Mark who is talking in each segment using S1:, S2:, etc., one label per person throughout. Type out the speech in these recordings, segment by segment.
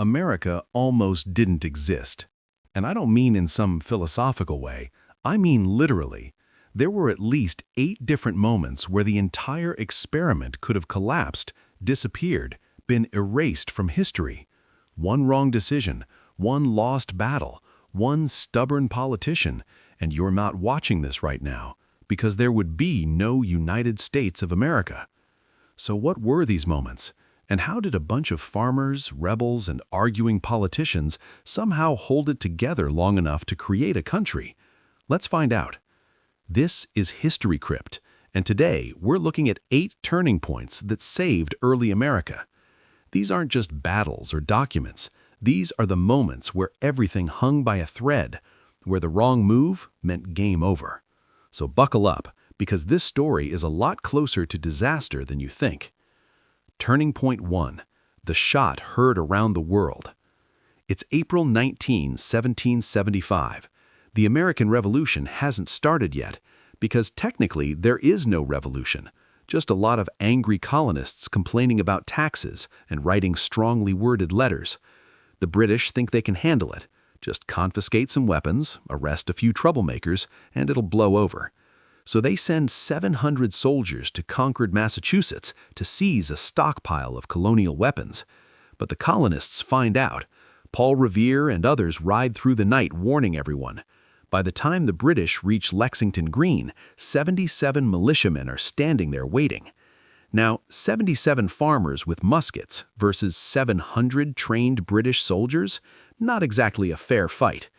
S1: America almost didn't exist. And I don't mean in some philosophical way, I mean literally. There were at least 8 different moments where the entire experiment could have collapsed, disappeared, been erased from history. One wrong decision, one lost battle, one stubborn politician, and you're not watching this right now, because there would be no United States of America. So what were these moments? And how did a bunch of farmers, rebels, and arguing politicians somehow hold it together long enough to create a country? Let's find out. This is History Crypt, and today we're looking at 8 turning points that saved early America. These aren't just battles or documents. These are the moments where everything hung by a thread, where the wrong move meant game over. So buckle up, because this story is a lot closer to disaster than you think. Turning Point 1. The shot heard around the world. It's April 19, 1775. The American Revolution hasn't started yet, because technically there is no revolution, just a lot of angry colonists complaining about taxes and writing strongly worded letters. The British think they can handle it. Just confiscate some weapons, arrest a few troublemakers, and it'll blow over. So they send 700 soldiers to Concord, Massachusetts to seize a stockpile of colonial weapons. But the colonists find out. Paul Revere and others ride through the night warning everyone. By the time the British reach Lexington Green, 77 militiamen are standing there waiting. Now, 77 farmers with muskets versus 700 trained British soldiers? Not exactly a fair fight.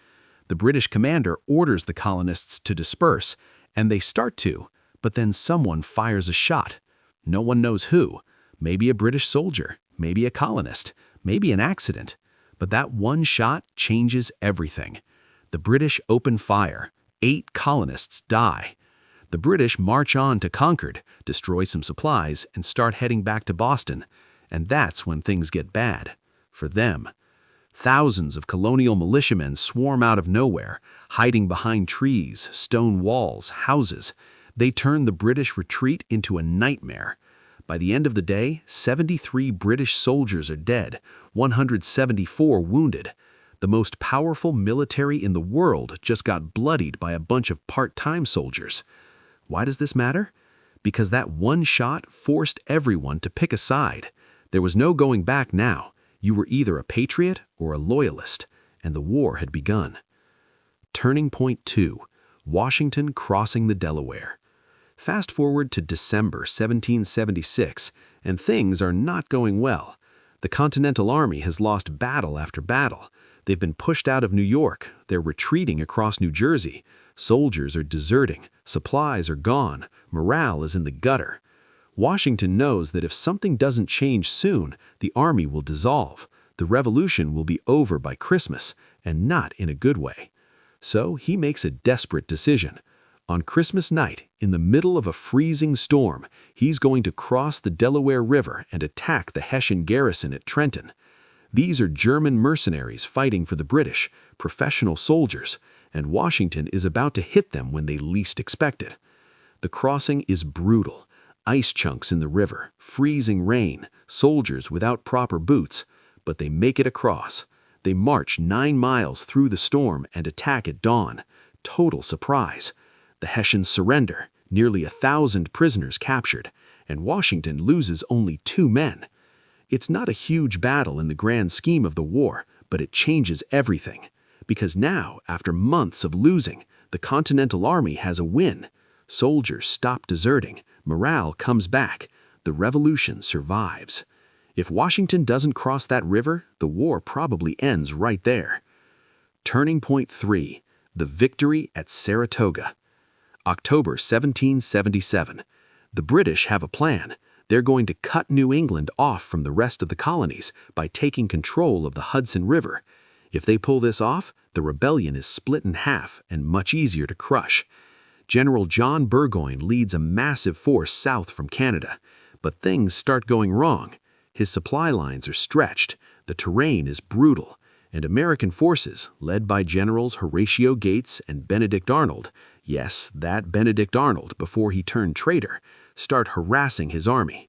S1: The British commander orders the colonists to disperse, and they start to, but then someone fires a shot. No one knows who. Maybe a British soldier, maybe a colonist, maybe an accident. But that one shot changes everything. The British open fire. 8 colonists die. The British march on to Concord, destroy some supplies, and start heading back to Boston. And that's when things get bad. For them. Thousands of colonial militiamen swarm out of nowhere, hiding behind trees, stone walls, houses. They turn the British retreat into a nightmare. By the end of the day, 73 British soldiers are dead, 174 wounded. The most powerful military in the world just got bloodied by a bunch of part-time soldiers. Why does this matter? Because that one shot forced everyone to pick a side. There was no going back now. You were either a patriot or a loyalist, and the war had begun. Turning Point 2. Washington crossing the Delaware. Fast forward to December 1776, and things are not going well. The Continental Army has lost battle after battle. They've been pushed out of New York. They're retreating across New Jersey. Soldiers are deserting. Supplies are gone. Morale is in the gutter. Washington knows that if something doesn't change soon, the army will dissolve. The revolution will be over by Christmas, and not in a good way. So he makes a desperate decision. On Christmas night, in the middle of a freezing storm, he's going to cross the Delaware River and attack the Hessian garrison at Trenton. These are German mercenaries fighting for the British, professional soldiers, and Washington is about to hit them when they least expect it. The crossing is brutal. Ice chunks in the river, freezing rain, soldiers without proper boots, but they make it across. They march 9 miles through the storm and attack at dawn. Total surprise. The Hessians surrender, nearly 1,000 prisoners captured, and Washington loses only 2 men. It's not a huge battle in the grand scheme of the war, but it changes everything. Because now, after months of losing, the Continental Army has a win. Soldiers stop deserting, morale comes back, the revolution survives. If Washington doesn't cross that river, the war probably ends right there. Turning Point 3. The victory at Saratoga. October 1777. The British have a plan. They're going to cut New England off from the rest of the colonies by taking control of the Hudson River. If they pull this off, the rebellion is split in half and much easier to crush. General John Burgoyne leads a massive force south from Canada. But things start going wrong. His supply lines are stretched, the terrain is brutal, and American forces, led by Generals Horatio Gates and Benedict Arnold, yes, that Benedict Arnold before he turned traitor, start harassing his army.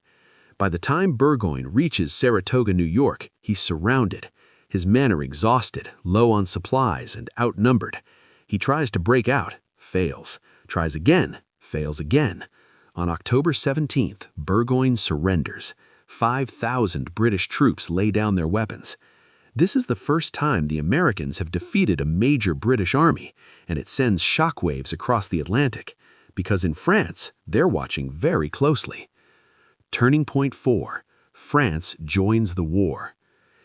S1: By the time Burgoyne reaches Saratoga, New York, he's surrounded.
S2: His men are exhausted, low on supplies, and outnumbered. He tries to break out, fails. Tries again, fails again. On October 17th, Burgoyne surrenders. 5,000 British troops lay down their weapons. This is the first time the Americans have defeated a major British army, and it sends shockwaves across the Atlantic, because in France, they're watching very closely. Turning point 4. France joins the war.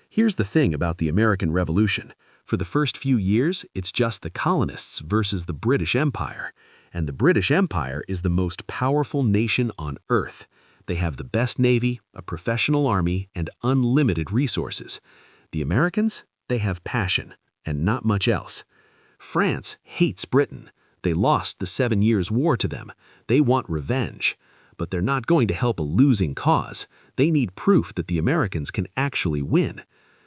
S2: Here's the thing about the American Revolution. For the first few years, it's just the colonists versus the British Empire. And the British Empire is the most powerful nation on Earth. They have the best navy, a professional army, and unlimited resources. The Americans, they have passion, and not much else. France hates Britain. They lost the 7 Years' War to them. They want revenge. But they're not going to help a losing cause. They need proof that the Americans can actually win.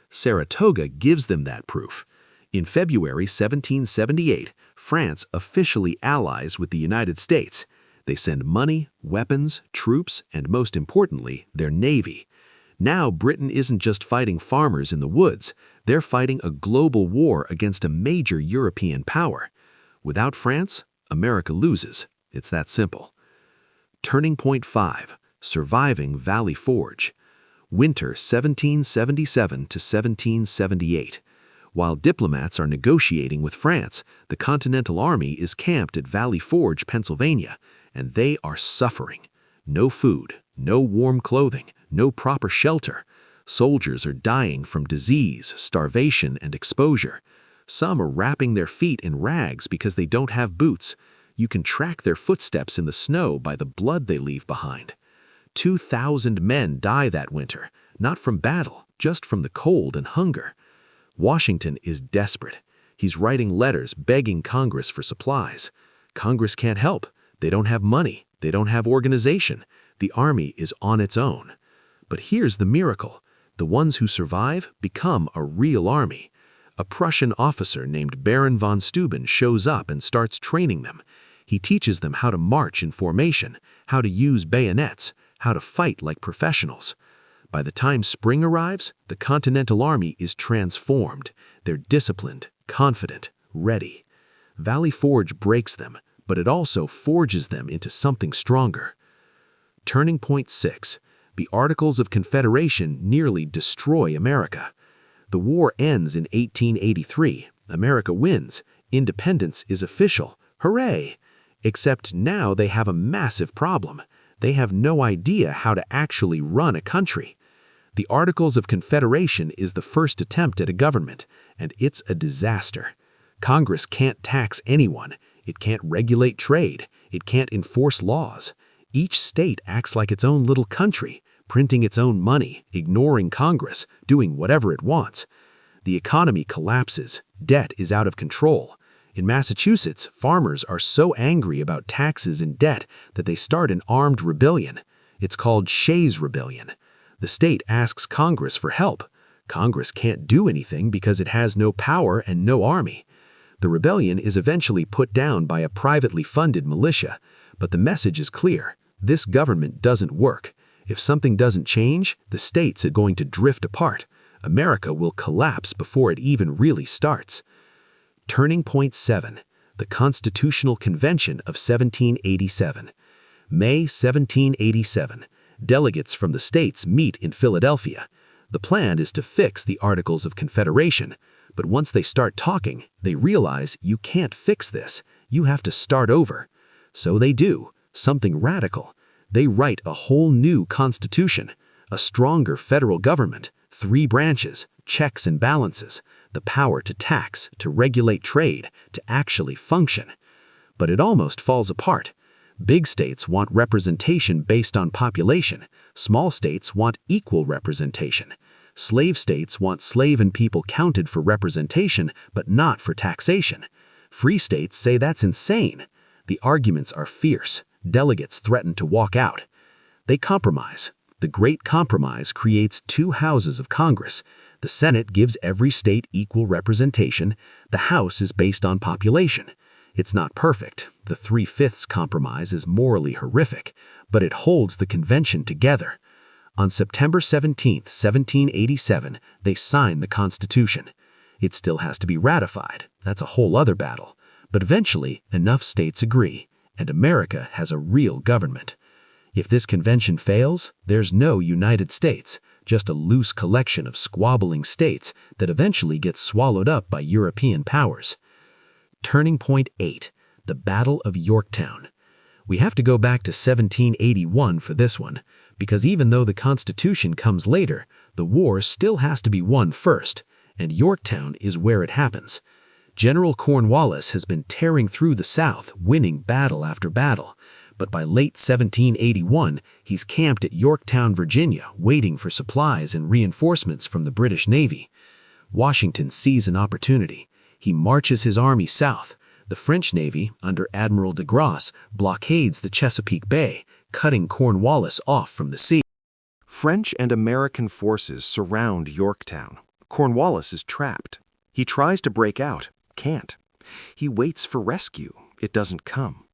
S2: Saratoga gives them that proof. In February 1778, France officially allies with the United States. They send money, weapons, troops, and most importantly, their navy. Now Britain isn't just fighting farmers in the woods, they're fighting a global war against a major European power. Without France, America loses. It's that simple. Turning point 5. Surviving Valley Forge. Winter 1777 to 1778. While diplomats are negotiating with France, the Continental Army is camped at Valley Forge, Pennsylvania, and they are suffering. No food, no warm clothing, no proper shelter. Soldiers are dying from disease, starvation, and exposure. Some are wrapping their feet in rags because they don't have boots. You can track their footsteps in the snow by the blood they leave behind. 2,000 men die that winter, not from battle, just from the cold and hunger. Washington is desperate. He's writing letters begging Congress for supplies. Congress can't help. They don't have money. They don't have organization. The army is on its own. But here's the miracle. The ones who survive become a real army. A Prussian officer named Baron von Steuben shows up and starts training them. He teaches them how to march in formation, how to use bayonets, how to fight like professionals. By the time spring arrives, the Continental Army is transformed. They're disciplined, confident, ready. Valley Forge breaks them, but it also forges them into something stronger. Turning point 6. The Articles of Confederation nearly destroy America. The war ends in 1883. America wins. Independence is official. Hooray! Except now they have a massive problem. They have no idea how to actually run a country. The Articles of Confederation is the first attempt at a government, and it's a disaster. Congress can't tax anyone. It can't regulate trade. It can't enforce laws. Each state acts like its own little country, printing its own money, ignoring Congress, doing whatever it wants. The economy collapses. Debt is out of control. In Massachusetts, farmers are so angry about taxes and debt that they start an armed rebellion. It's called Shays' Rebellion. The state asks Congress for help. Congress can't do anything because it has no power and no army. The rebellion is eventually put down by a privately funded militia, but the message is clear. This government doesn't work. If something doesn't change, the states are going to drift apart. America will collapse before it even really starts. Turning point 7. The Constitutional Convention of 1787. May 1787. Delegates from the states meet in Philadelphia. The plan is to fix the Articles of Confederation, but once they start talking, they realize you can't fix this. You have to start over. So they do, something radical. They write a whole new constitution, a stronger federal government, 3 branches, checks and balances, the power to tax, to regulate trade, to actually function. But it almost falls apart. Big states want representation based on population. Small states want equal representation. Slave states want slave and people counted for representation, but not for taxation. Free states say that's insane. The arguments are fierce. Delegates threaten to walk out. They compromise. The Great Compromise creates 2 houses of Congress. The Senate gives every state equal representation. The House is based on population. It's not perfect. The 3/5 compromise is morally horrific, but it holds the convention together. On September 17, 1787, they signed the Constitution. It still has to be ratified. That's a whole other battle. But eventually, enough states agree, and America has a real government. If this convention fails, there's no United States, just a loose collection of squabbling states that eventually gets swallowed up by European powers. Turning point 8, the Battle of Yorktown. We have to go back to 1781 for this one, because even though the Constitution comes later, the war still has to be won first, and Yorktown is where it happens. General Cornwallis has been tearing through the South, winning battle after battle, but by late 1781, he's camped at Yorktown, Virginia, waiting for supplies and reinforcements from the British Navy. Washington sees an opportunity. He marches his army south. The French Navy, under Admiral de Grasse, blockades the Chesapeake Bay, cutting Cornwallis off from the sea.
S1: French and American forces surround Yorktown. Cornwallis is trapped. He tries to break out, can't. He waits for rescue. It doesn't come.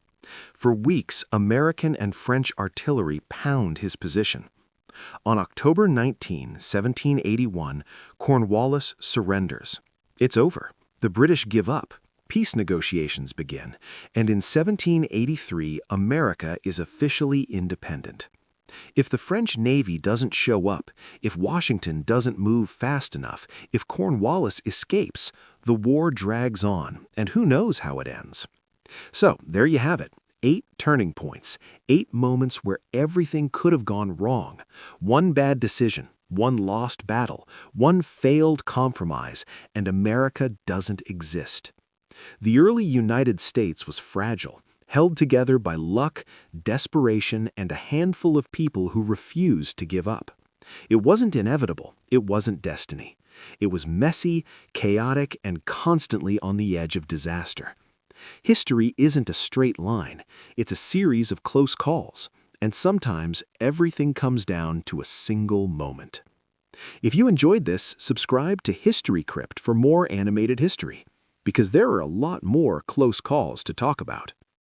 S1: For weeks, American and French artillery pound his position. On October 19, 1781, Cornwallis surrenders. It's over. The British give up. Peace negotiations begin, and in 1783, America is officially independent. If the French Navy doesn't show up, if Washington doesn't move fast enough, if Cornwallis escapes, the war drags on, and who knows how it ends. So, there you have it. 8 turning points, 8 moments where everything could have gone wrong. One bad decision, one lost battle, one failed compromise, and America doesn't exist. The early United States was fragile, held together by luck, desperation, and a handful of people who refused to give up. It wasn't inevitable, it wasn't destiny. It was messy, chaotic, and constantly on the edge of disaster. History isn't a straight line, it's a series of close calls, and sometimes everything comes down to a single moment. If you enjoyed this, subscribe to History Crypt for more animated history, because there are a lot more close calls to talk about.